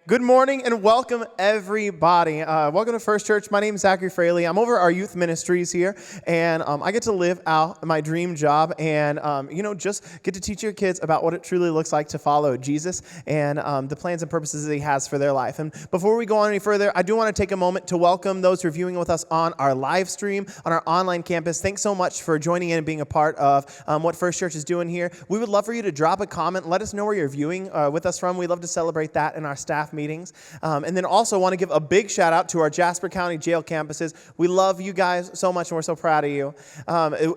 Good morning and welcome, everybody. Welcome to First.church. My name is Zachary. I'm over our youth ministries here, and I get to live out my dream job and, just get to teach your kids about what it truly looks like to follow Jesus and the plans and purposes that he has for their life. And before we go on any further, I do want to take a moment to welcome those who are viewing with us on our live stream, on our online campus. Thanks so much for joining in and being a part of what First.church is doing here. We would love for you to drop a comment. Let us know where you're viewing with us from. We love to celebrate that in our staff meetings. And then also want to give a big shout out to our Jasper County jail campuses. We love you guys so much and we're so proud of you.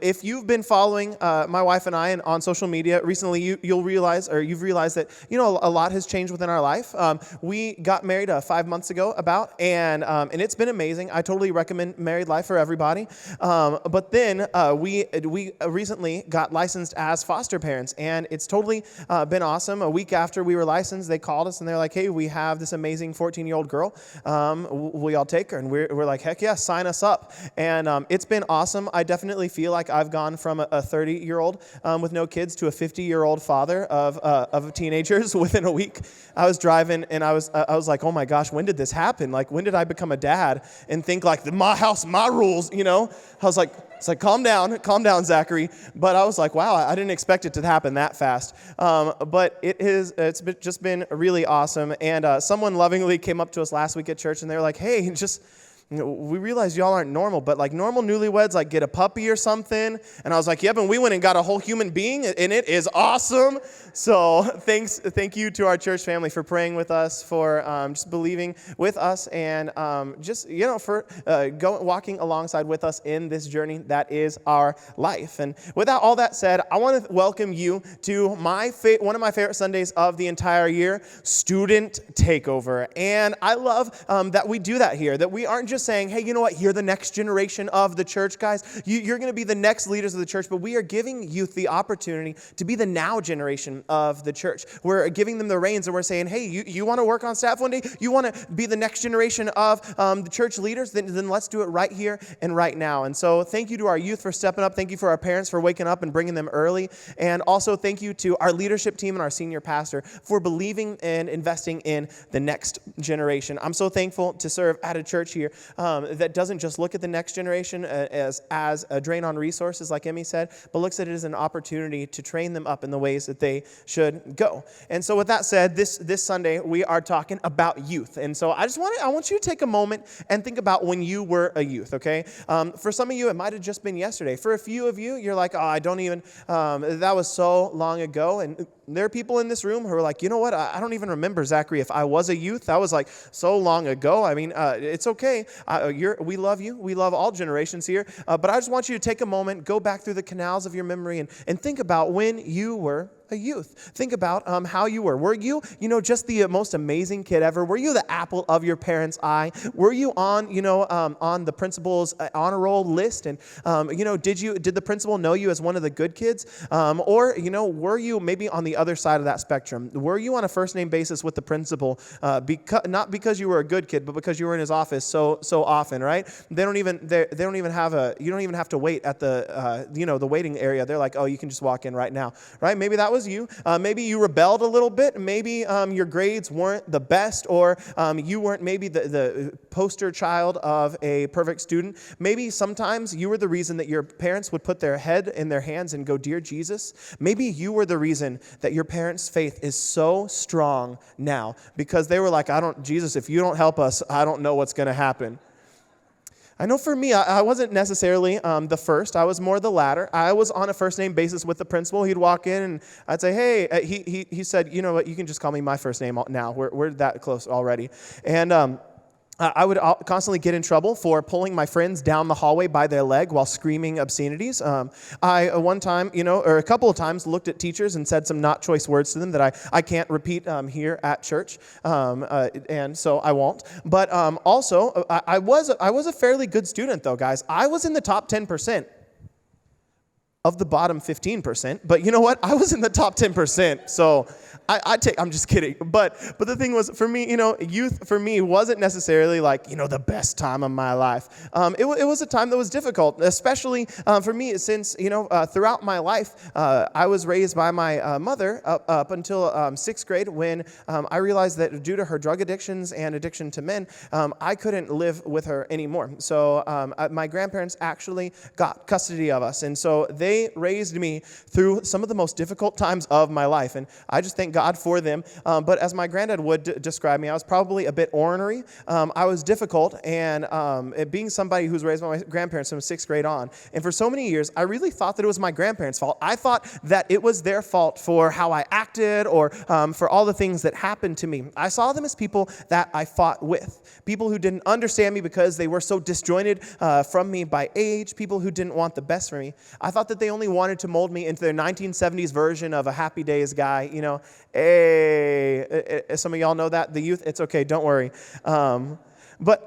If you've been following my wife and I on social media recently, you've realized that, a lot has changed within our life. We got married 5 months ago and it's been amazing. I totally recommend married life for everybody. But then we recently got licensed as foster parents, and it's totally been awesome. A week after we were licensed, they called us and they're like, hey, we have this amazing 14-year-old girl. Will y'all take her? And we're like, heck yeah, sign us up. And it's been awesome. I definitely feel like I've gone from a 30-year-old with no kids to a 50-year-old father of teenagers within a week. I was driving and I was like, oh my gosh, when did this happen? Like, when did I become a dad and think like my house, my rules, I was like, it's like, calm down, Zachary. But I was like, wow, I didn't expect it to happen that fast. But it's just been really awesome. And someone lovingly came up to us last week at church, and they were like, hey, we realize y'all aren't normal, but like normal newlyweds like get a puppy or something. And I was like, yep, and we went and got a whole human being, and it is awesome. So thank you to our church family for praying with us, for just believing with us, and for walking alongside with us in this journey that is our life. And with all that said, I want to welcome you to one of my favorite Sundays of the entire year, Student Takeover. And I love that we do that here, that we aren't just saying, hey, you know what, you're the next generation of the church, guys. You're going to be the next leaders of the church, but we are giving youth the opportunity to be the now generation of the church. We're giving them the reins, and we're saying, hey, you want to work on staff one day? You want to be the next generation of the church leaders? Then let's do it right here and right now. And so thank you to our youth for stepping up. Thank you for our parents for waking up and bringing them early. And also thank you to our leadership team and our senior pastor for believing and investing in the next generation. I'm so thankful to serve at a church here that doesn't just look at the next generation as a drain on resources, like Emmy said, but looks at it as an opportunity to train them up in the ways that they should go. And so with that said, this Sunday, we are talking about youth. And so I want you to take a moment and think about when you were a youth, okay? For some of you, it might have just been yesterday. For a few of you, you're like, oh, that was so long ago. And there are people in this room who are like, you know what? I don't even remember, Zachary, if I was a youth. That was like so long ago. I mean, it's okay. We love you. We love all generations here. But I just want you to take a moment, go back through the canals of your memory and think about when you were a youth. Think about how you were. Were you, just the most amazing kid ever? Were you the apple of your parents' eye? Were you on the principal's honor roll list? And, did the principal know you as one of the good kids? Or were you maybe on the other side of that spectrum? Were you on a first name basis with the principal? Not because you were a good kid, but because you were in his office so often, right? You don't even have to wait at the waiting area. They're like, oh, you can just walk in right now, right? Maybe that was you. Maybe you rebelled a little bit. Maybe your grades weren't the best, or you weren't maybe the poster child of a perfect student. Maybe sometimes you were the reason that your parents would put their head in their hands and go, dear Jesus. Maybe you were the reason that your parents' faith is so strong now, because they were like, Jesus, if you don't help us, I don't know what's going to happen. I know for me, I wasn't necessarily the first. I was more the latter. I was on a first name basis with the principal. He'd walk in and I'd say, hey, he said, you know what, you can just call me my first name now. We're that close already. And I would constantly get in trouble for pulling my friends down the hallway by their leg while screaming obscenities. I one time, or a couple of times, looked at teachers and said some not choice words to them that I can't repeat here at church, and so I won't. But also, I was a fairly good student, though, guys. I was in the top 10% of the bottom 15%. But you know what? I was in the top 10%. So I'm just kidding. But the thing was, for me, youth for me wasn't necessarily like, the best time of my life. It was a time that was difficult, especially for me, since, throughout my life, I was raised by my mother up until sixth grade when I realized that due to her drug addictions and addiction to men, I couldn't live with her anymore. So my grandparents actually got custody of us. And so they raised me through some of the most difficult times of my life. And I just thank God for them. But as my granddad would describe me, I was probably a bit ornery. I was difficult. And being somebody who's raised by my grandparents from sixth grade on, and for so many years, I really thought that it was my grandparents' fault. I thought that it was their fault for how I acted or for all the things that happened to me. I saw them as people that I fought with, people who didn't understand me because they were so disjointed from me by age, people who didn't want the best for me. I thought that they only wanted to mold me into their 1970s version of a Happy Days guy. Hey, some of y'all know that, the youth, it's okay, don't worry. But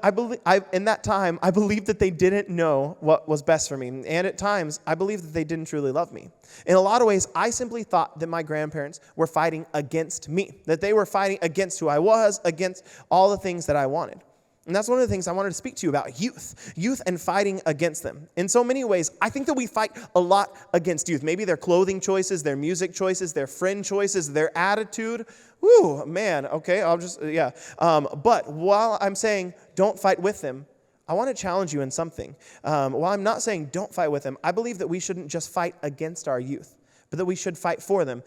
in that time, I believed that they didn't know what was best for me. And at times, I believed that they didn't truly love me. In a lot of ways, I simply thought that my grandparents were fighting against me, that they were fighting against who I was, against all the things that I wanted. And that's one of the things I wanted to speak to you about, youth and fighting against them. In so many ways, I think that we fight a lot against youth. Maybe their clothing choices, their music choices, their friend choices, their attitude. Woo, man, okay, but while I'm saying don't fight with them, I want to challenge you in something. While I'm not saying don't fight with them, I believe that we shouldn't just fight against our youth, but that we should fight for them.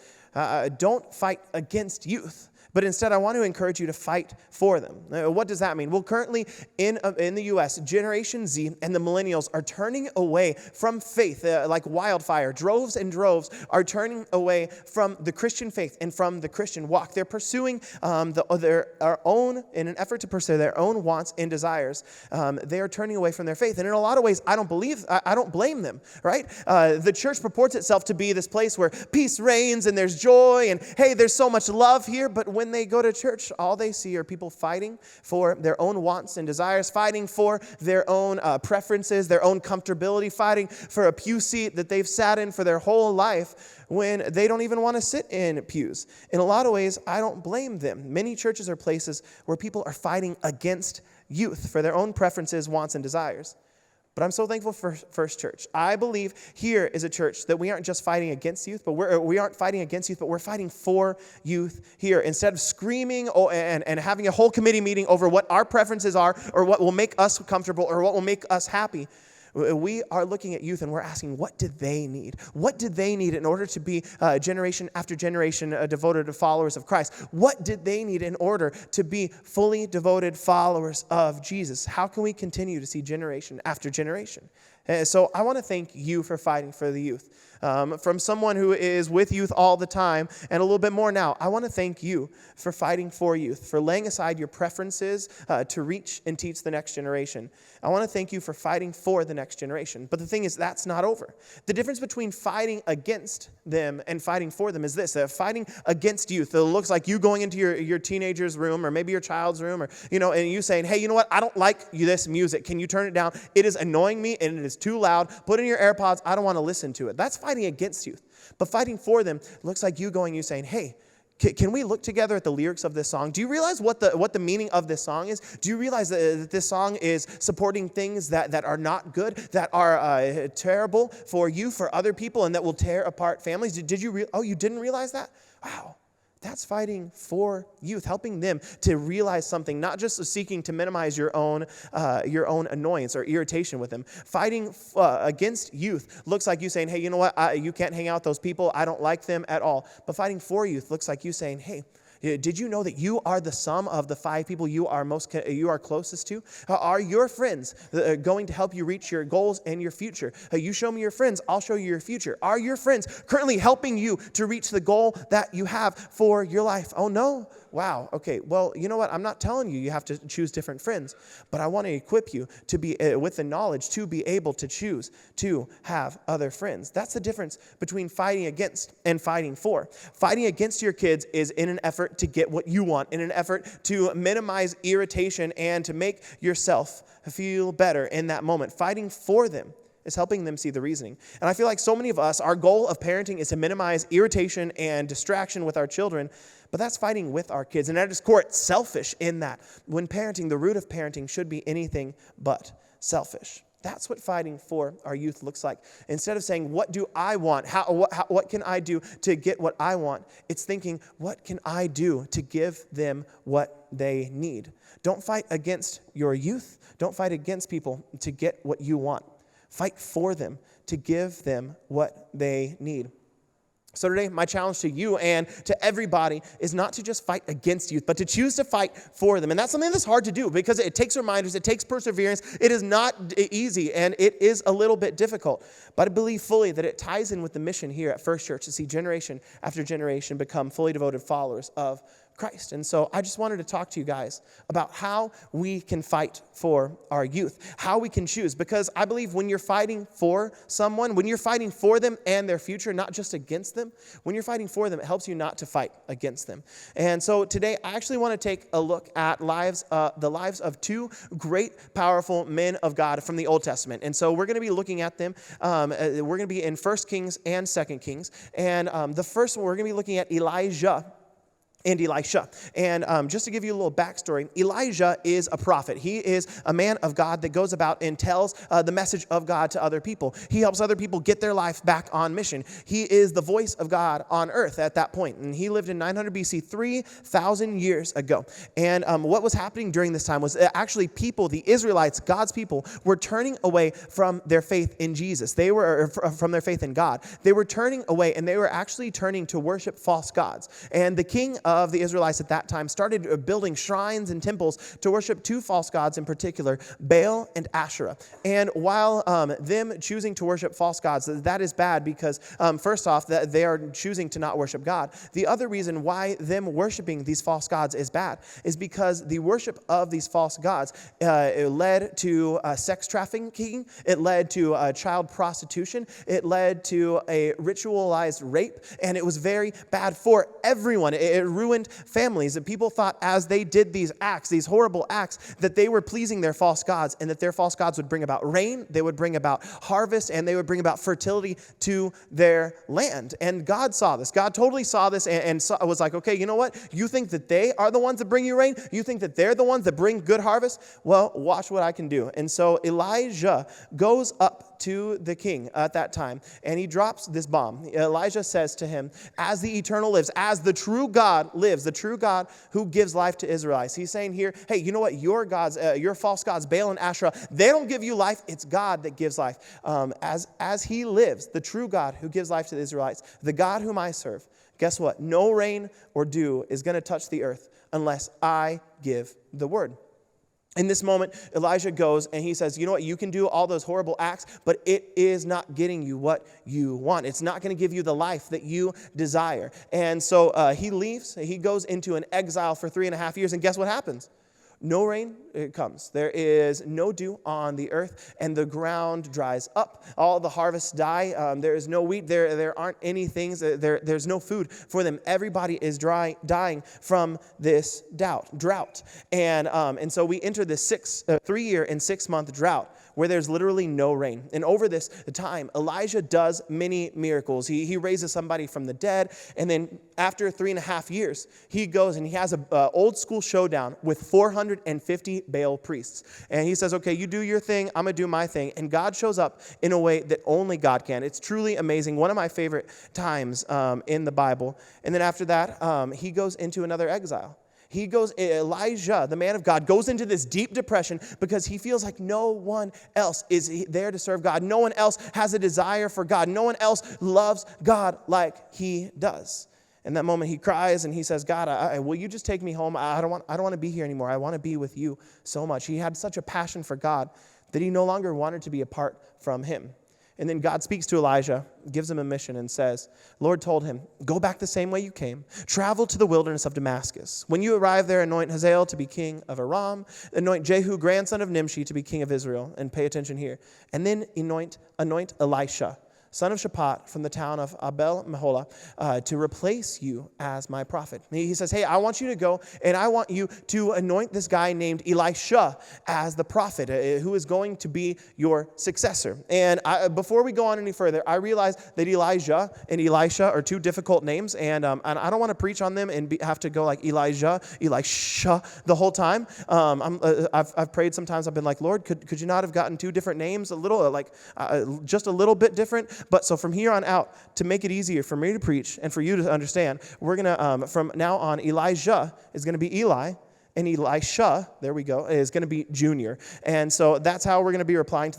Don't fight against youth. But instead, I want to encourage you to fight for them. What does that mean? Well, currently in the U.S., Generation Z and the millennials are turning away from faith like wildfire. Droves and droves are turning away from the Christian faith and from the Christian walk. They're pursuing their own, in an effort to pursue their own wants and desires. They are turning away from their faith. And in a lot of ways, I don't blame them, right? The church purports itself to be this place where peace reigns and there's joy and, hey, there's so much love here. But when they go to church, all they see are people fighting for their own wants and desires, fighting for their own preferences, their own comfortability, fighting for a pew seat that they've sat in for their whole life when they don't even want to sit in pews. In a lot of ways, I don't blame them. Many churches are places where people are fighting against youth for their own preferences, wants, and desires. But I'm so thankful for First Church. I believe here is a church that we aren't just fighting against youth, but we aren't fighting against youth, but we're fighting for youth here. Instead of screaming and having a whole committee meeting over what our preferences are or what will make us comfortable or what will make us happy, we are looking at youth and we're asking, what did they need? What did they need in order to be generation after generation devoted to followers of Christ? What did they need in order to be fully devoted followers of Jesus? How can we continue to see generation after generation? So I want to thank you for fighting for the youth. From someone who is with youth all the time and a little bit more now, I want to thank you for fighting for youth, for laying aside your preferences to reach and teach the next generation. I want to thank you for fighting for the next generation. But the thing is, that's not over. The difference between fighting against them and fighting for them is this. Fighting against youth, it looks like you going into your teenager's room or maybe your child's room or, and you saying, hey, you know what? I don't like this music. Can you turn it down? It is annoying me and it is too loud. Put in your AirPods. I don't want to listen to it. That's fighting against youth. But fighting for them looks like you saying, hey, can we look together at the lyrics of this song? Do you realize what the meaning of this song is? Do you realize that this song is supporting things that are not good, that are terrible for you, for other people, and that will tear apart families? You didn't realize that? Wow. That's fighting for youth, helping them to realize something, not just seeking to minimize your own annoyance or irritation with them. Fighting against youth looks like you saying, hey, you know what? You can't hang out with those people. I don't like them at all. But fighting for youth looks like you saying, hey, did you know that you are the sum of the 5 people you are closest to? Are your friends going to help you reach your goals and your future? You show me your friends, I'll show you your future. Are your friends currently helping you to reach the goal that you have for your life? Oh, no? Wow. Okay. Well, you know what? I'm not telling you have to choose different friends, but I want to equip you to be with the knowledge to be able to choose to have other friends. That's the difference between fighting against and fighting for. Fighting against your kids is in an effort to get what you want, in an effort to minimize irritation and to make yourself feel better in that moment. Fighting for them is helping them see the reasoning. And I feel like so many of us, our goal of parenting is to minimize irritation and distraction with our children, but that's fighting with our kids. And at its core, it's selfish in that. When parenting, the root of parenting should be anything but selfish. That's what fighting for our youth looks like. Instead of saying, what do I want? What can I do to get what I want? It's thinking, what can I do to give them what they need? Don't fight against your youth. Don't fight against people to get what you want. Fight for them to give them what they need. So today, my challenge to you and to everybody is not to just fight against youth, but to choose to fight for them. And that's something that's hard to do because it takes reminders, it takes perseverance. It is not easy, and it is a little bit difficult. But I believe fully that it ties in with the mission here at First Church to see generation after generation become fully devoted followers of Christ. And so I just wanted to talk to you guys about how we can fight for our youth, how we can choose, because I believe when you're fighting for someone, when you're fighting for them and their future, not just against them, when you're fighting for them, it helps you not to fight against them. And so today I actually want to take a look at the lives of two great, powerful men of God from the Old Testament. And so we're going to be looking at them. We're going to be in 1 Kings and 2 Kings. And the first one, we're going to be looking at Elijah and Elisha. And just to give you a little backstory, Elijah is a prophet. He is a man of God that goes about and tells the message of God to other people. He helps other people get their life back on mission. He is the voice of God on earth at that point. And he lived in 900 BC, 3,000 years ago. And what was happening during this time was actually people, the Israelites, God's people, were turning away from their faith in Jesus. They were from their faith in God. They were turning away, and they were actually turning to worship false gods. And the king of the Israelites at that time started building shrines and temples to worship two false gods in particular, Baal and Asherah. And while them choosing to worship false gods, that is bad because first off, that they are choosing to not worship God. The other reason why them worshiping these false gods is bad is because the worship of these false gods it led to sex trafficking, it led to child prostitution, it led to a ritualized rape, and it was very bad for everyone. It ruined families, and people thought as they did these acts, these horrible acts, that they were pleasing their false gods, and that their false gods would bring about rain, they would bring about harvest, and they would bring about fertility to their land. And God saw this. God totally saw this and was like, okay, you know what? You think that they are the ones that bring you rain? You think that they're the ones that bring good harvest? Well, watch what I can do. And so Elijah goes up to the king at that time, and he drops this bomb. Elijah says to him, as the eternal lives, as the true God lives, the true God who gives life to Israelites. He's saying here, hey, you know what? Your gods, your false gods, Baal and Asherah, they don't give you life. It's God that gives life. As he lives, the true God who gives life to the Israelites, the God whom I serve, guess what? No rain or dew is going to touch the earth unless I give the word. In this moment, Elijah goes and he says, you know what, you can do all those horrible acts, but it is not getting you what you want. It's not going to give you the life that you desire. And so he leaves. He goes into an exile for 3.5 years. And guess what happens? No rain comes. There is no dew on the earth, and the ground dries up. All the harvests die. There is no wheat. There aren't any things. There's no food for them. Everybody is dying from this drought. And so we enter this 3-year and 6-month drought where there's literally no rain. And over this time, Elijah does many miracles. He raises somebody from the dead, and then after 3.5 years, he goes and he has an old school showdown with 450 Baal priests. And he says, okay, you do your thing, I'm going to do my thing. And God shows up in a way that only God can. It's truly amazing. One of my favorite times in the Bible. And then after that, he goes into another exile. Elijah, the man of God, goes into this deep depression because he feels like no one else is there to serve God. No one else has a desire for God. No one else loves God like he does. In that moment, he cries and he says, God, will you just take me home? I don't want to be here anymore. I want to be with you so much. He had such a passion for God that he no longer wanted to be apart from him. And then God speaks to Elijah, gives him a mission, and says, Lord told him, go back the same way you came. Travel to the wilderness of Damascus. When you arrive there, anoint Hazael to be king of Aram. Anoint Jehu, grandson of Nimshi, to be king of Israel. And pay attention here. And then anoint Elisha, son of Shaphat, from the town of Abel-Meholah, to replace you as my prophet. He says, hey, I want you to go, and I want you to anoint this guy named Elisha as the prophet, who is going to be your successor. And before we go on any further, I realize that Elijah and Elisha are two difficult names, and I don't want to preach on them and have to go like Elisha the whole time. I've prayed sometimes. I've been like, Lord, could you not have gotten two different names, a little just a little bit different? But so from here on out, to make it easier for me to preach and for you to understand, we're gonna from now on, Elijah is gonna be Eli, and Elisha, there we go, is going to be Junior. And so that's how we're going to be referring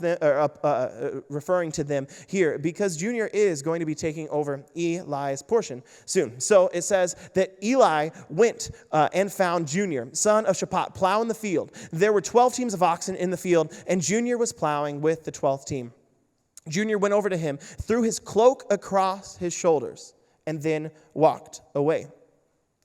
to them here, because Junior is going to be taking over Eli's portion soon. So it says that Eli went and found Junior, son of Shaphat, plowing the field. There were 12 teams of oxen in the field, and Junior was plowing with the 12th team. Junior went over to him, threw his cloak across his shoulders, and then walked away.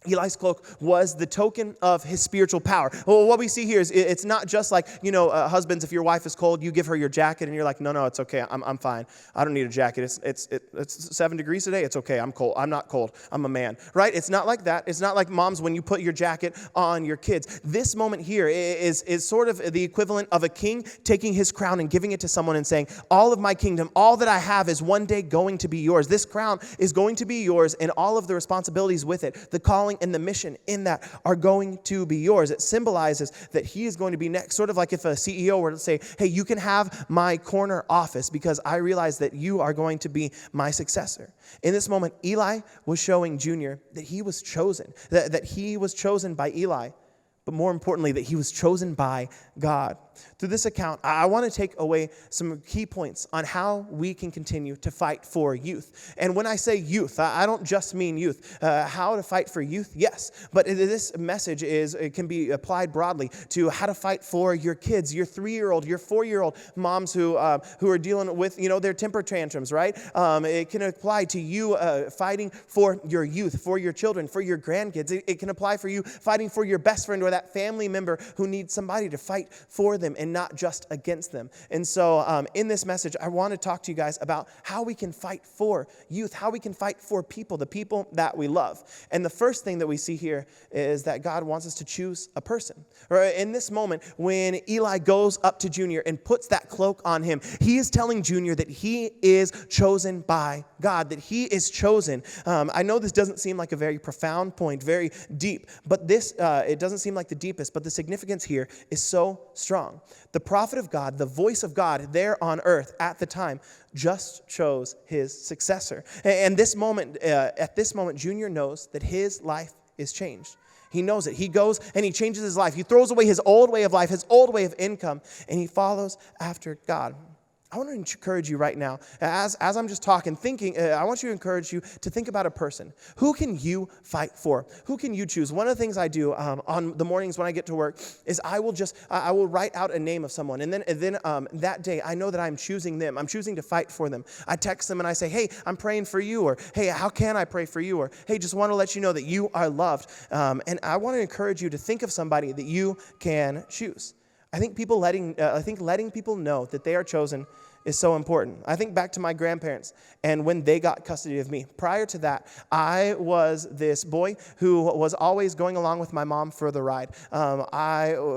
Eli's cloak was the token of his spiritual power. Well, what we see here is it's not just like, husbands, if your wife is cold, you give her your jacket and you're like, no, it's okay. I'm fine. I don't need a jacket. It's 7 degrees today. It's okay. I'm cold. I'm not cold. I'm a man, right? It's not like that. It's not like moms when you put your jacket on your kids. This moment here is sort of the equivalent of a king taking his crown and giving it to someone and saying, all of my kingdom, all that I have is one day going to be yours. This crown is going to be yours, and all of the responsibilities with it, the calling and the mission in that are going to be yours. It symbolizes that he is going to be next, sort of like if a CEO were to say, hey, you can have my corner office because I realize that you are going to be my successor. In this moment, Eli was showing Junior that he was chosen, that he was chosen by Eli, but more importantly, that he was chosen by God. Through this account, I want to take away some key points on how we can continue to fight for youth. And when I say youth, I don't just mean youth. How to fight for youth, yes. But this message it can be applied broadly to how to fight for your kids, your 3-year-old, your 4-year-old moms who are dealing with, their temper tantrums, right? It can apply to you fighting for your youth, for your children, for your grandkids. It can apply for you fighting for your best friend or that family member who needs somebody to fight for them and not just against them. And so in this message, I want to talk to you guys about how we can fight for youth, how we can fight for people, the people that we love. And the first thing that we see here is that God wants us to choose a person. Right? In this moment, when Eli goes up to Junior and puts that cloak on him, he is telling Junior that he is chosen by God, that he is chosen. I know this doesn't seem like a very profound point, very deep, but this, it doesn't seem like the deepest, but the significance here is so strong. The prophet of God, the voice of God there on earth at the time, just chose his successor. And this moment, at this moment, Junior knows that his life is changed. He knows it. He goes and he changes his life. He throws away his old way of life, his old way of income, and he follows after God. I want to encourage you right now, as I'm just talking, thinking, I want you to encourage you to think about a person. Who can you fight for? Who can you choose? One of the things I do on the mornings when I get to work is I will write out a name of someone. And then that day, I know that I'm choosing them. I'm choosing to fight for them. I text them and I say, hey, I'm praying for you. Or, hey, how can I pray for you? Or, hey, just want to let you know that you are loved. And I want to encourage you to think of somebody that you can choose. I think letting people know that they are chosen is so important. I think back to my grandparents and when they got custody of me. Prior to that, I was this boy who was always going along with my mom for the ride.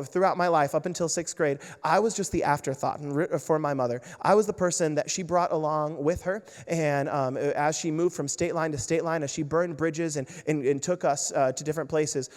Throughout my life, up until 6th grade, I was just the afterthought for my mother. I was the person that she brought along with her, and as she moved from state line to state line, as she burned bridges and took us to different places,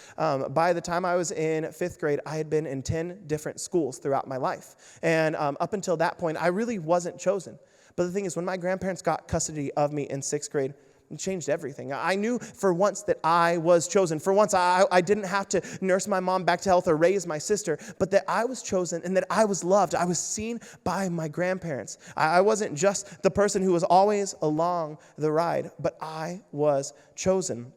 by the time I was in 5th grade, I had been in 10 different schools throughout my life. And up until that point, I really wasn't chosen. But the thing is, when my grandparents got custody of me in 6th grade, it changed everything. I knew for once that I was chosen. For once, I didn't have to nurse my mom back to health or raise my sister, but that I was chosen and that I was loved. I was seen by my grandparents. I wasn't just the person who was always along the ride, but I was chosen.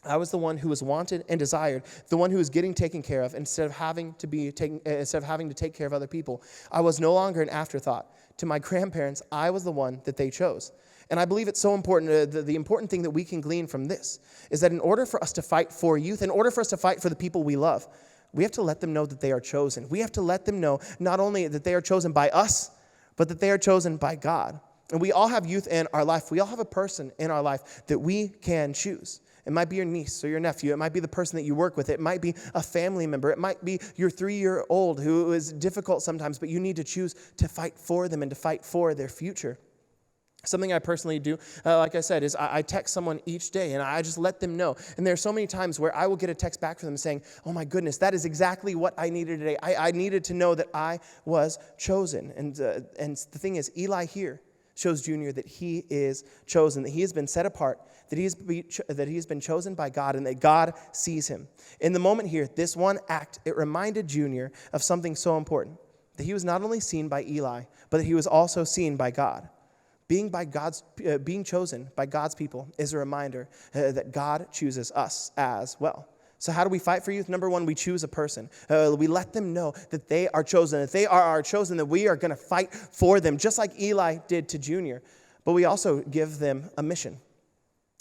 I was the one who was wanted and desired, the one who was getting taken care of instead of having to take care of other people. I was no longer an afterthought. To my grandparents, I was the one that they chose. And I believe it's so important. The important thing that we can glean from this is that in order for us to fight for youth, in order for us to fight for the people we love, we have to let them know that they are chosen. We have to let them know not only that they are chosen by us, but that they are chosen by God. And we all have youth in our life. We all have a person in our life that we can choose. It might be your niece or your nephew. It might be the person that you work with. It might be a family member. It might be your 3-year-old who is difficult sometimes, but you need to choose to fight for them and to fight for their future. Something I personally do, like I said, is I text someone each day, and I just let them know. And there are so many times where I will get a text back from them saying, oh my goodness, that is exactly what I needed today. I needed to know that I was chosen. And the thing is, Eli here shows Junior that he is chosen, that he has been set apart, that he has been chosen by God, and that God sees him. In the moment here, this one act, it reminded Junior of something so important, that he was not only seen by Eli, but that he was also seen by God. Being chosen by God's people is a reminder that God chooses us as well. So how do we fight for youth? Number one, we choose a person. We let them know that they are chosen. If they are our chosen, that we are going to fight for them, just like Eli did to Junior. But we also give them a mission.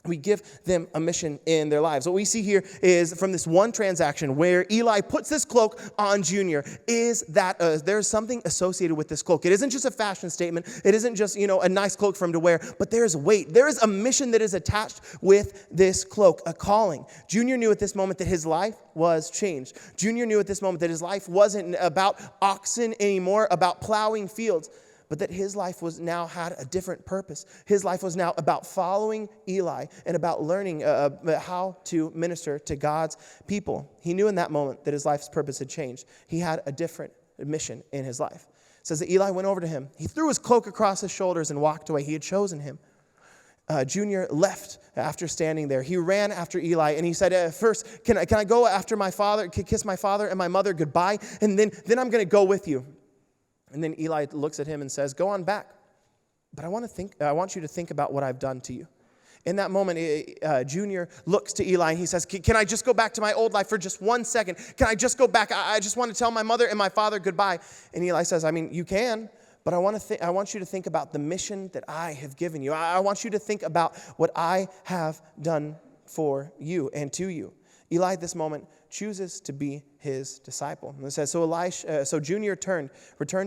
We give them a mission in their lives. What we see here is from this one transaction where Eli puts this cloak on Junior is that there's something associated with this cloak. It isn't just a fashion statement. It isn't just, a nice cloak for him to wear, but there's weight. There is a mission that is attached with this cloak, a calling. Junior knew at this moment that his life was changed. Junior knew at this moment that his life wasn't about oxen anymore, about plowing fields, but that his life was now had a different purpose. His life was now about following Eli and about learning how to minister to God's people. He knew in that moment that his life's purpose had changed. He had a different mission in his life. It says that Eli went over to him. He threw his cloak across his shoulders and walked away. He had chosen him. Junior left after standing there. He ran after Eli and he said, first, can I go after my father, kiss my father and my mother goodbye, and then I'm going to go with you. And then Eli looks at him and says, go on back. But I want you to think about what I've done to you. In that moment, Junior looks to Eli and he says, can I just go back to my old life for just 1 second? Can I just go back? I just want to tell my mother and my father goodbye. And Eli says, you can, but I want you to think about the mission that I have given you. I want you to think about what I have done for you and to you. Eli at this moment chooses to be his disciple. And it says, so Junior returned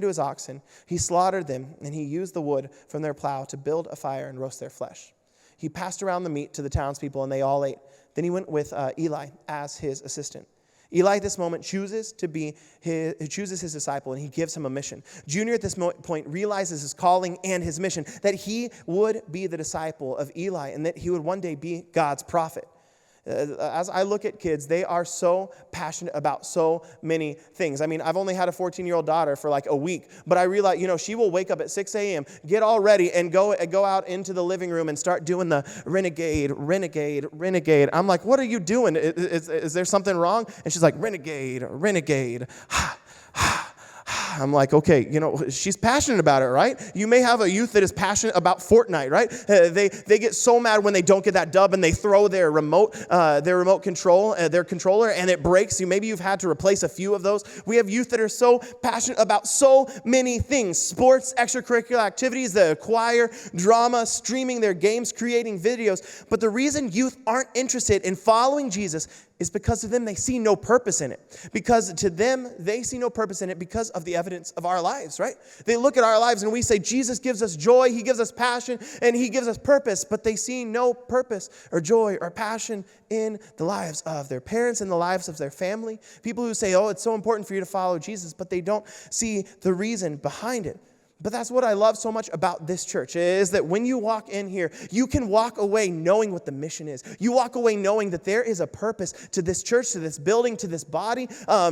to his oxen. He slaughtered them, and he used the wood from their plow to build a fire and roast their flesh. He passed around the meat to the townspeople, and they all ate. Then he went with Eli as his assistant. Eli at this moment chooses his disciple, and he gives him a mission. Junior at this point realizes his calling and his mission, that he would be the disciple of Eli, and that he would one day be God's prophet. As I look at kids, they are so passionate about so many things. I've only had a 14-year-old daughter for like a week, but I realize, she will wake up at 6 a.m., get all ready, and go out into the living room and start doing the renegade. I'm like, what are you doing? Is there something wrong? And she's like, renegade. I'm like, okay, she's passionate about it, right? You may have a youth that is passionate about Fortnite, right? They get so mad when they don't get that dub and they throw their remote control, their controller, and it breaks. Maybe you've had to replace a few of those. We have youth that are so passionate about so many things: sports, extracurricular activities, the choir, drama, streaming their games, creating videos. But the reason youth aren't interested in following Jesus is because to them they see no purpose in it. Because to them they see no purpose in it because of the evidence of our lives, right? They look at our lives and we say Jesus gives us joy, he gives us passion, and he gives us purpose, but they see no purpose or joy or passion in the lives of their parents, in the lives of their family. People who say, it's so important for you to follow Jesus, but they don't see the reason behind it. But that's what I love so much about this church, is that when you walk in here, you can walk away knowing what the mission is. You walk away knowing that there is a purpose to this church, to this building, to this body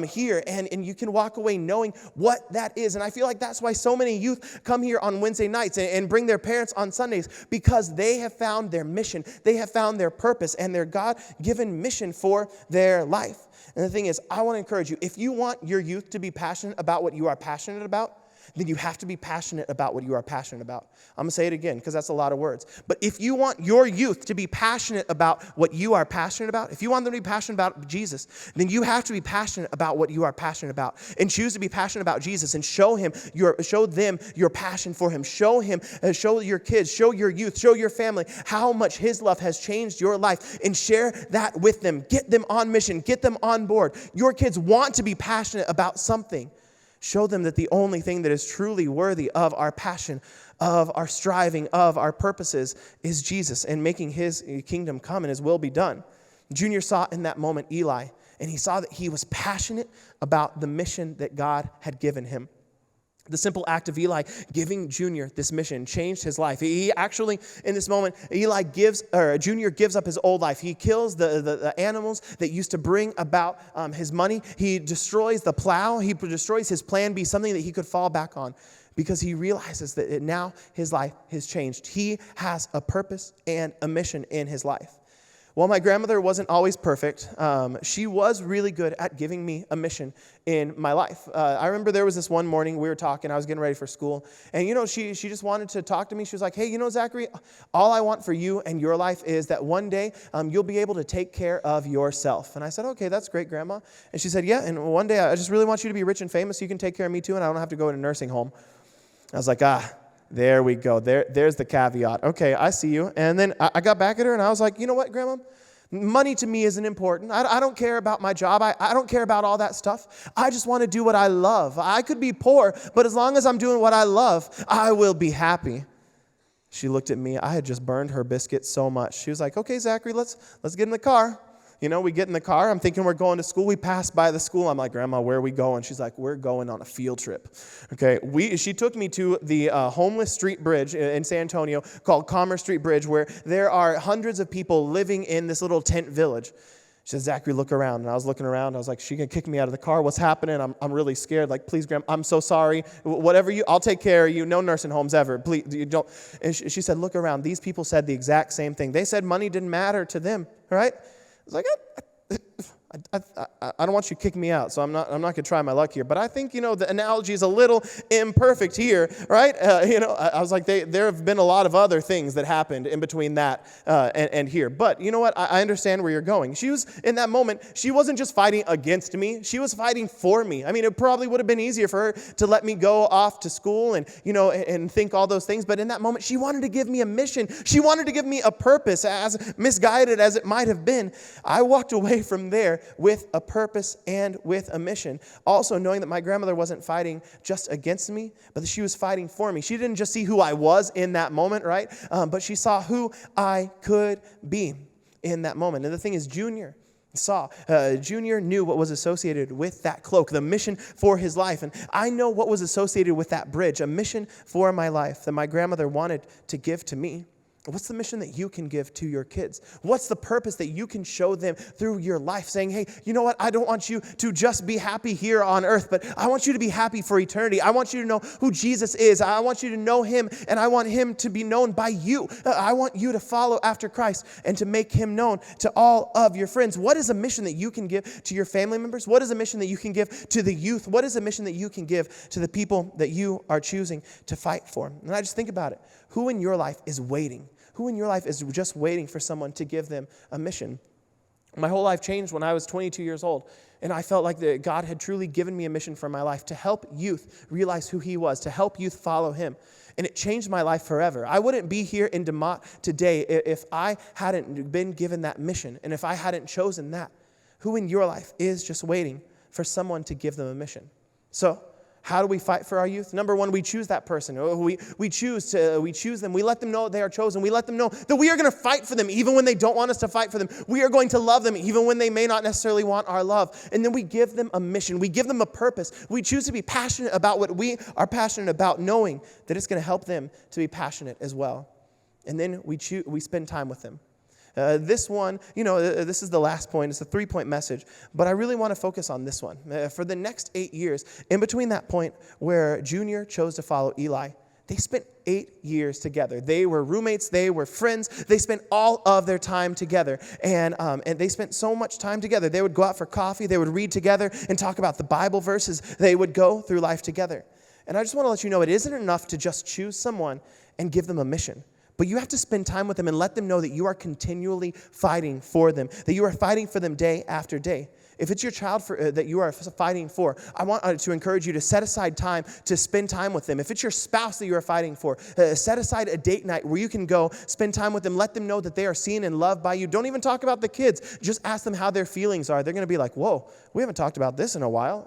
here, and you can walk away knowing what that is. And I feel like that's why so many youth come here on Wednesday nights and bring their parents on Sundays, because they have found their mission. They have found their purpose and their God-given mission for their life. And the thing is, I want to encourage you, if you want your youth to be passionate about what you are passionate about, then you have to be passionate about what you are passionate about. I'm going to say it again because that's a lot of words. But if you want your youth to be passionate about what you are passionate about, if you want them to be passionate about Jesus, then you have to be passionate about what you are passionate about and choose to be passionate about Jesus and show them your passion for him. Show your kids, show your youth, show your family how much his love has changed your life, and share that with them. Get them on mission. Get them on board. Your kids want to be passionate about something. Show them that the only thing that is truly worthy of our passion, of our striving, of our purposes is Jesus and making his kingdom come and his will be done. Junior saw in that moment Eli, and he saw that he was passionate about the mission that God had given him. The simple act of Eli giving Junior this mission changed his life. He actually, in this moment, Junior gives up his old life. He kills the animals that used to bring about his money. He destroys the plow. He destroys his plan B, something that he could fall back on, because he realizes that now his life has changed. He has a purpose and a mission in his life. While my grandmother wasn't always perfect, she was really good at giving me a mission in my life. I remember there was this one morning we were talking, I was getting ready for school, and she just wanted to talk to me. She was like, hey, Zachary, all I want for you and your life is that one day you'll be able to take care of yourself. And I said, okay, that's great, Grandma. And she said, yeah, and one day I just really want you to be rich and famous so you can take care of me too, and I don't have to go in a nursing home. I was like, there we go. There's the caveat. Okay, I see you. And then I got back at her, and I was like, you know what, Grandma? Money to me isn't important. I don't care about my job. I don't care about all that stuff. I just want to do what I love. I could be poor, but as long as I'm doing what I love, I will be happy. She looked at me. I had just burned her biscuit so much. She was like, okay, Zachary, let's get in the car. We get in the car. I'm thinking we're going to school. We pass by the school. I'm like, Grandma, where are we going? She's like, we're going on a field trip. Okay, she took me to the homeless street bridge in San Antonio called Commerce Street Bridge, where there are hundreds of people living in this little tent village. She said, Zachary, look around. And I was looking around. I was like, she can kick me out of the car. What's happening? I'm really scared. Like, please, Grandma, I'm so sorry. Whatever I'll take care of you. No nursing homes ever. Please, you don't. And she said, look around. These people said the exact same thing. They said money didn't matter to them, right? I was like, I don't want you to kick me out, so I'm not going to try my luck here. But I think, the analogy is a little imperfect here, right? I was like, there have been a lot of other things that happened in between that and here. But you know what? I understand where you're going. She was, in that moment, she wasn't just fighting against me. She was fighting for me. I mean, it probably would have been easier for her to let me go off to school and think all those things. But in that moment, she wanted to give me a mission. She wanted to give me a purpose, as misguided as it might have been. I walked away from there with a purpose and with a mission. Also knowing that my grandmother wasn't fighting just against me, but that she was fighting for me. She didn't just see who I was in that moment, right? But she saw who I could be in that moment. And the thing is, Junior knew what was associated with that cloak, the mission for his life. And I know what was associated with that bridge, a mission for my life that my grandmother wanted to give to me. What's the mission that you can give to your kids? What's the purpose that you can show them through your life? Saying, hey, you know what? I don't want you to just be happy here on earth, but I want you to be happy for eternity. I want you to know who Jesus is. I want you to know him, and I want him to be known by you. I want you to follow after Christ and to make him known to all of your friends. What is a mission that you can give to your family members? What is a mission that you can give to the youth? What is a mission that you can give to the people that you are choosing to fight for? And I just think about it. Who in your life is waiting? Who in your life is just waiting for someone to give them a mission? My whole life changed when I was 22 years old, and I felt like that God had truly given me a mission for my life to help youth realize who he was, to help youth follow him. And it changed my life forever. I wouldn't be here in DeMott today if I hadn't been given that mission and if I hadn't chosen that. Who in your life is just waiting for someone to give them a mission? So, how do we fight for our youth? Number one, we choose that person. We choose them. We let them know they are chosen. We let them know that we are going to fight for them even when they don't want us to fight for them. We are going to love them even when they may not necessarily want our love. And then we give them a mission. We give them a purpose. We choose to be passionate about what we are passionate about, knowing that it's going to help them to be passionate as well. And then we spend time with them. This one, this is the last point. It's a 3-point message, but I really want to focus on this one. For the next 8 years, in between that point where Junior chose to follow Eli, they spent 8 years together. They were roommates. They were friends. They spent all of their time together, and they spent so much time together. They would go out for coffee. They would read together and talk about the Bible verses. They would go through life together. And I just want to let you know, it isn't enough to just choose someone and give them a mission. But you have to spend time with them and let them know that you are continually fighting for them, that you are fighting for them day after day. If it's your child that you are fighting for, I want to encourage you to set aside time to spend time with them. If it's your spouse that you are fighting for, set aside a date night where you can go spend time with them. Let them know that they are seen and loved by you. Don't even talk about the kids. Just ask them how their feelings are. They're going to be like, whoa, we haven't talked about this in a while.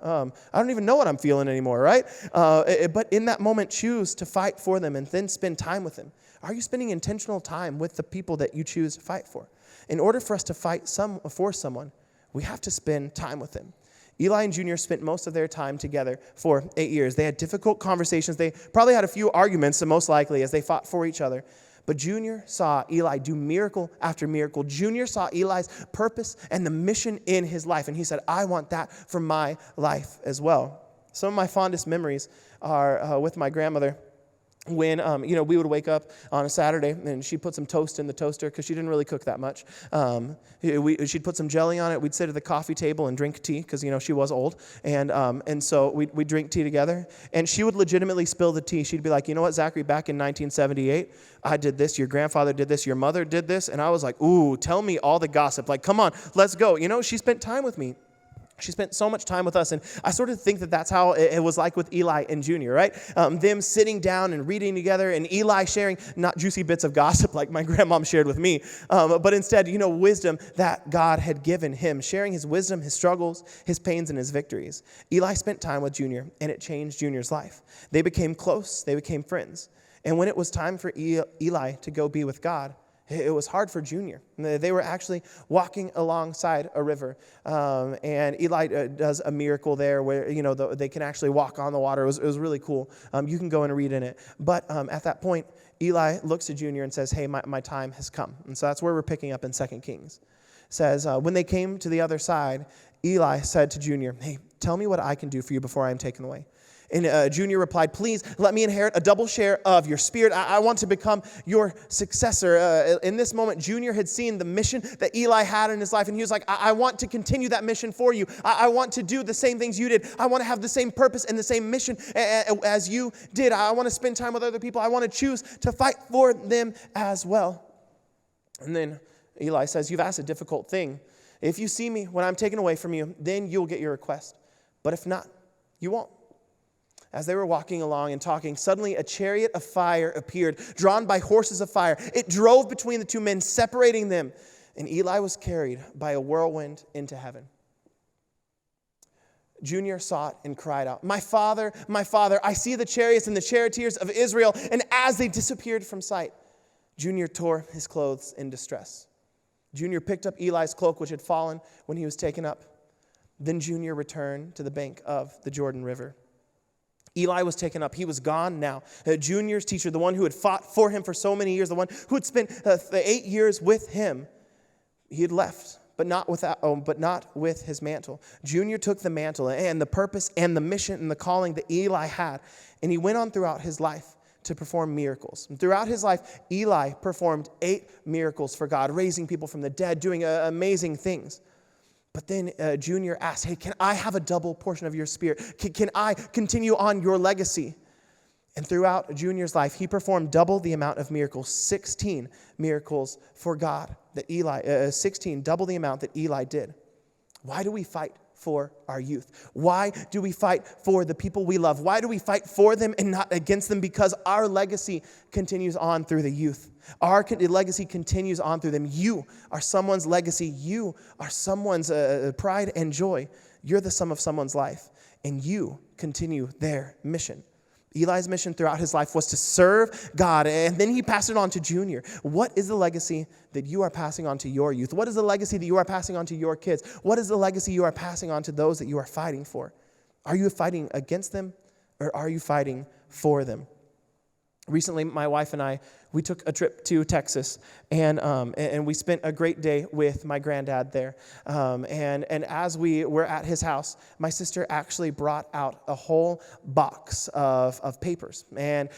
I don't even know what I'm feeling anymore, right? But in that moment, choose to fight for them and then spend time with them. Are you spending intentional time with the people that you choose to fight for? In order for us to fight for someone, we have to spend time with them. Eli and Junior spent most of their time together for 8 years. They had difficult conversations. They probably had a few arguments, most likely, as they fought for each other. But Junior saw Eli do miracle after miracle. Junior saw Eli's purpose and the mission in his life. And he said, I want that for my life as well. Some of my fondest memories are with my grandmother. When, we would wake up on a Saturday and she'd put some toast in the toaster because she didn't really cook that much. She'd put some jelly on it. We'd sit at the coffee table and drink tea because, she was old. And so we'd drink tea together. And she would legitimately spill the tea. She'd be like, you know what, Zachary, back in 1978, I did this. Your grandfather did this. Your mother did this. And I was like, ooh, tell me all the gossip. Like, come on, let's go. She spent time with me. She spent so much time with us, and I sort of think that that's how it was like with Eli and Junior, right? Them sitting down and reading together, and Eli sharing not juicy bits of gossip like my grandmom shared with me, but instead, wisdom that God had given him, sharing his wisdom, his struggles, his pains, and his victories. Eli spent time with Junior, and it changed Junior's life. They became close. They became friends. And when it was time for Eli to go be with God, it was hard for Junior. They were actually walking alongside a river, and Eli does a miracle there where they can actually walk on the water. It was really cool. You can go and read in it. But at that point, Eli looks to Junior and says, "Hey, my time has come." And so that's where we're picking up in 2 Kings. It says, when they came to the other side, Eli said to Junior, "Hey, tell me what I can do for you before I am taken away." And Junior replied, "Please let me inherit a double share of your spirit. I want to become your successor." In this moment, Junior had seen the mission that Eli had in his life, and he was like, I want to continue that mission for you. I want to do the same things you did. I want to have the same purpose and the same mission as you did. I want to spend time with other people. I want to choose to fight for them as well. And then Eli says, "You've asked a difficult thing. If you see me when I'm taken away from you, then you'll get your request. But if not, you won't." As they were walking along and talking, suddenly a chariot of fire appeared, drawn by horses of fire. It drove between the two men, separating them. And Eli was carried by a whirlwind into heaven. Junior saw it and cried out, my father, I see the chariots and the charioteers of Israel." And as they disappeared from sight, Junior tore his clothes in distress. Junior picked up Eli's cloak, which had fallen when he was taken up. Then Junior returned to the bank of the Jordan River. Eli was taken up. He was gone now. Junior's teacher, the one who had fought for him for so many years, the one who had spent 8 years with him, he had left, but not with his mantle. Junior took the mantle and the purpose and the mission and the calling that Eli had, and he went on throughout his life to perform miracles. And throughout his life, Eli performed 8 miracles for God, raising people from the dead, doing amazing things. But then Junior asked, "Hey, can I have a double portion of your spirit? Can I continue on your legacy?" And throughout Junior's life, he performed double the amount of miracles, 16 miracles for God that 16, double the amount that Eli did. Why do we fight for our youth? Why do we fight for the people we love? Why do we fight for them and not against them? Because our legacy continues on through the youth. Our legacy continues on through them. You are someone's legacy. You are someone's pride and joy. You're the sum of someone's life, and you continue their mission. Eli's mission throughout his life was to serve God, and then he passed it on to Junior. What is the legacy that you are passing on to your youth? What is the legacy that you are passing on to your kids? What is the legacy you are passing on to those that you are fighting for? Are you fighting against them, or are you fighting for them? Recently, my wife and I, we took a trip to Texas, and we spent a great day with my granddad there. And as we were at his house, my sister actually brought out a whole box of papers. And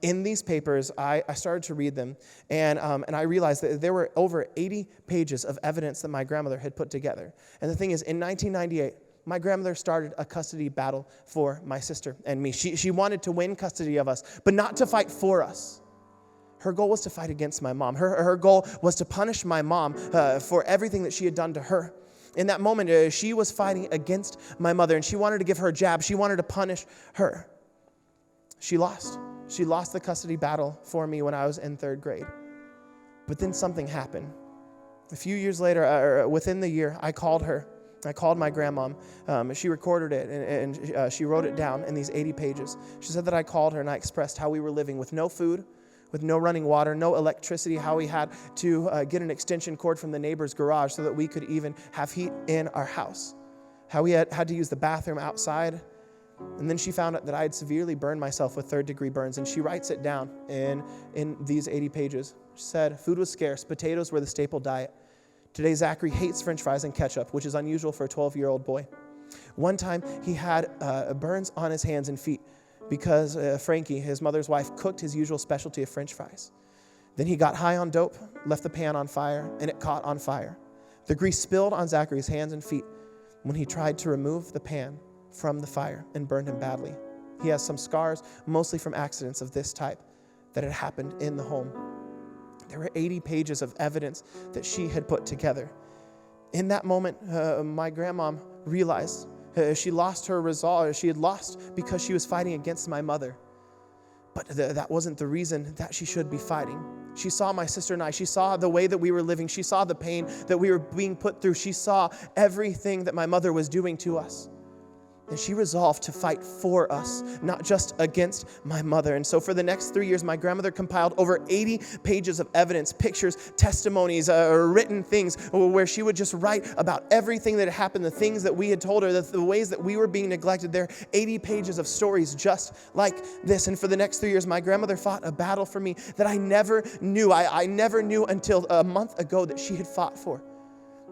in these papers, I started to read them, and I realized that there were over 80 pages of evidence that my grandmother had put together. And the thing is, in 1998, my grandmother started a custody battle for my sister and me. She wanted to win custody of us, but not to fight for us. Her goal was to fight against my mom. Her goal was to punish my mom for everything that she had done to her. In that moment, she was fighting against my mother, and she wanted to give her a jab. She wanted to punish her. She lost. She lost the custody battle for me when I was in 3rd grade. But then something happened. A few years later, or within the year, I called her. I called my grandmom. She recorded it, and she wrote it down in these 80 pages. She said that I called her, and I expressed how we were living with no food, with no running water, no electricity, how we had to get an extension cord from the neighbor's garage so that we could even have heat in our house, how we had to use the bathroom outside. And then she found out that I had severely burned myself with 3rd-degree burns, and she writes it down in these 80 pages. She said, food was scarce, potatoes were the staple diet. Today, Zachary hates French fries and ketchup, which is unusual for a 12-year-old boy. One time, he had burns on his hands and feet because Frankie, his mother's wife, cooked his usual specialty of French fries. Then he got high on dope, left the pan on fire, and it caught on fire. The grease spilled on Zachary's hands and feet when he tried to remove the pan from the fire and burned him badly. He has some scars, mostly from accidents of this type that had happened in the home. There were 80 pages of evidence that she had put together. In that moment, my grandmom realized she lost her resolve. She had lost because she was fighting against my mother. But that wasn't the reason that she should be fighting. She saw my sister and I. She saw the way that we were living. She saw the pain that we were being put through. She saw everything that my mother was doing to us. And she resolved to fight for us, not just against my mother. And so for the next 3 years, my grandmother compiled over 80 pages of evidence, pictures, testimonies, written things, where she would just write about everything that had happened, the things that we had told her, the ways that we were being neglected. There are 80 pages of stories just like this. And for the next 3 years, my grandmother fought a battle for me that I never knew. I never knew until a month ago that she had fought for.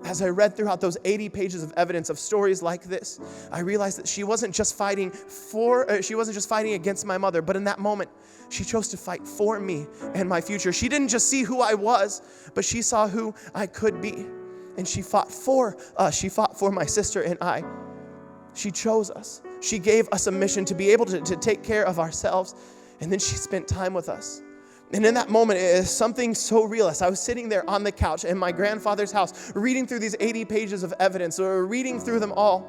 As I read throughout those 80 pages of evidence of stories like this, I realized that she wasn't just fighting against my mother, but in that moment, she chose to fight for me and my future. She didn't just see who I was, but she saw who I could be. And she fought for us. She fought for my sister and I. She chose us. She gave us a mission to be able to take care of ourselves. And then she spent time with us. And in that moment, it is something so real. As I was sitting there on the couch in my grandfather's house, reading through these 80 pages of evidence, or reading through them all,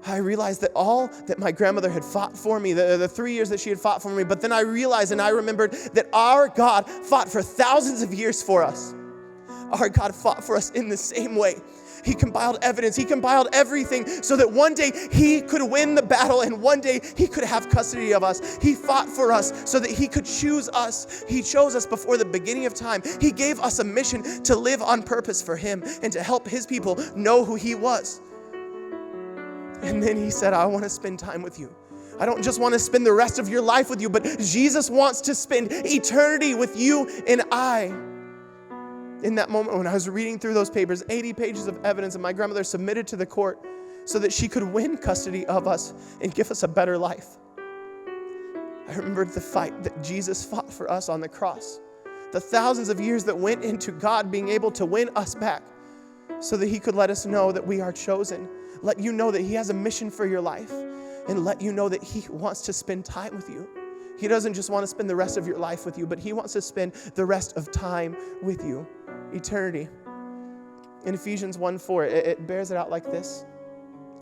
I realized that all that my grandmother had fought for me, the 3 years that she had fought for me, but then I realized and I remembered that our God fought for thousands of years for us. Our God fought for us in the same way. He compiled evidence. He compiled everything so that one day he could win the battle and one day he could have custody of us. He fought for us so that he could choose us. He chose us before the beginning of time. He gave us a mission to live on purpose for him and to help his people know who he was. And then he said, I want to spend time with you. I don't just want to spend the rest of your life with you, but Jesus wants to spend eternity with you and I. In that moment when I was reading through those papers, 80 pages of evidence that my grandmother submitted to the court so that she could win custody of us and give us a better life. I remembered the fight that Jesus fought for us on the cross, the thousands of years that went into God being able to win us back so that he could let us know that we are chosen, let you know that he has a mission for your life, and let you know that he wants to spend time with you. He doesn't just want to spend the rest of your life with you, but he wants to spend the rest of time with you. Eternity. In Ephesians 1:4, it bears it out like this.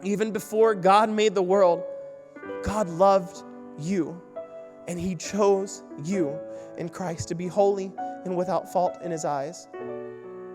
Even before God made the world, God loved you, and he chose you in Christ to be holy and without fault in his eyes.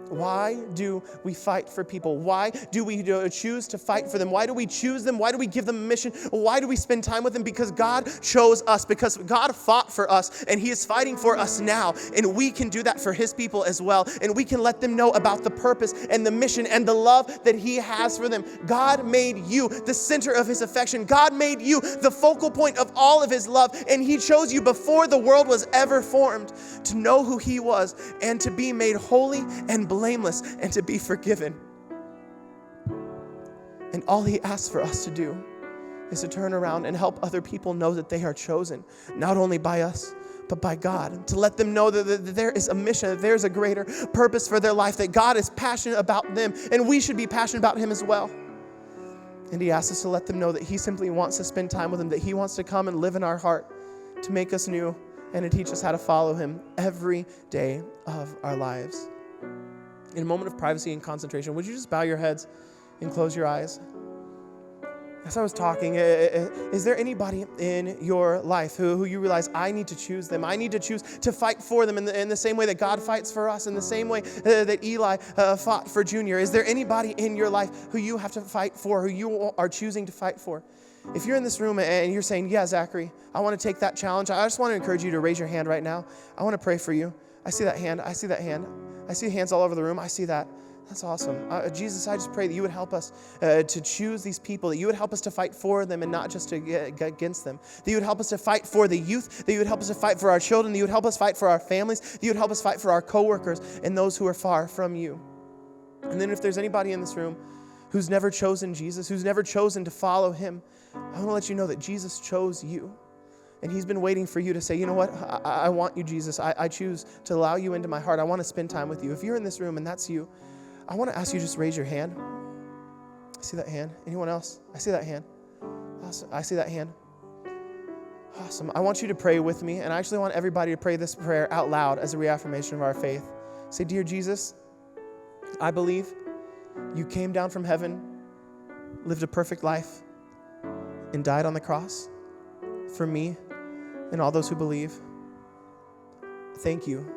Why do we fight for people? Why do we choose to fight for them? Why do we choose them? Why do we give them a mission? Why do we spend time with them? Because God chose us, because God fought for us, and he is fighting for us now, and we can do that for his people as well, and we can let them know about the purpose and the mission and the love that he has for them. God made you the center of his affection. God made you the focal point of all of his love, and he chose you before the world was ever formed to know who he was and to be made holy and blameless and to be forgiven. And all he asks for us to do is to turn around and help other people know that they are chosen, not only by us, but by God, to let them know that there is a mission, that there's a greater purpose for their life, that God is passionate about them, and we should be passionate about him as well. And he asks us to let them know that he simply wants to spend time with them, that he wants to come and live in our heart, to make us new, and to teach us how to follow him every day of our lives. in a moment of privacy and concentration, would you just bow your heads and close your eyes? As I was talking, is there anybody in your life who you realize, I need to choose them? I need to choose to fight for them in the same way that God fights for us, in the same way that Eli fought for Junior. Is there anybody in your life who you have to fight for, who you are choosing to fight for? If you're in this room and you're saying, yeah, Zachary, I want to take that challenge, I just want to encourage you to raise your hand right now. I want to pray for you. I see that hand. I see that hand. I see hands all over the room. I see that. That's awesome. Jesus, I just pray that you would help us to choose these people, that you would help us to fight for them and not just to get against them, that you would help us to fight for the youth, that you would help us to fight for our children, that you would help us fight for our families, that you would help us fight for our coworkers and those who are far from you. And then if there's anybody in this room who's never chosen Jesus, who's never chosen to follow him, I want to let you know that Jesus chose you. And he's been waiting for you to say, you know what, I want you, Jesus. I choose to allow you into my heart. I want to spend time with you. If you're in this room and that's you, I want to ask you to just raise your hand. I see that hand. Anyone else? I see that hand. Awesome. I see that hand. Awesome. I want you to pray with me, and I actually want everybody to pray this prayer out loud as a reaffirmation of our faith. Say, dear Jesus, I believe you came down from heaven, lived a perfect life, and died on the cross for me and all those who believe. Thank you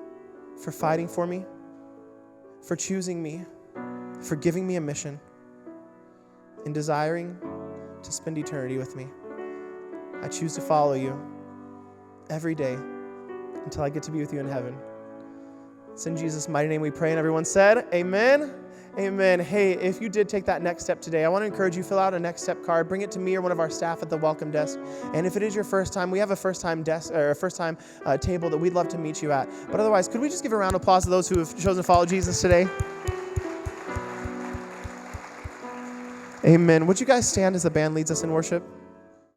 for fighting for me, for choosing me, for giving me a mission, and desiring to spend eternity with me. I choose to follow you every day until I get to be with you in heaven. It's in Jesus' mighty name we pray, and everyone said, amen. Amen. Hey, if you did take that next step today, I want to encourage you, fill out a next step card, bring it to me or one of our staff at the welcome desk. And if it is your first time, we have a first time desk or a first time table that we'd love to meet you at. But otherwise, could we just give a round of applause to those who have chosen to follow Jesus today? Amen. Would you guys stand as the band leads us in worship?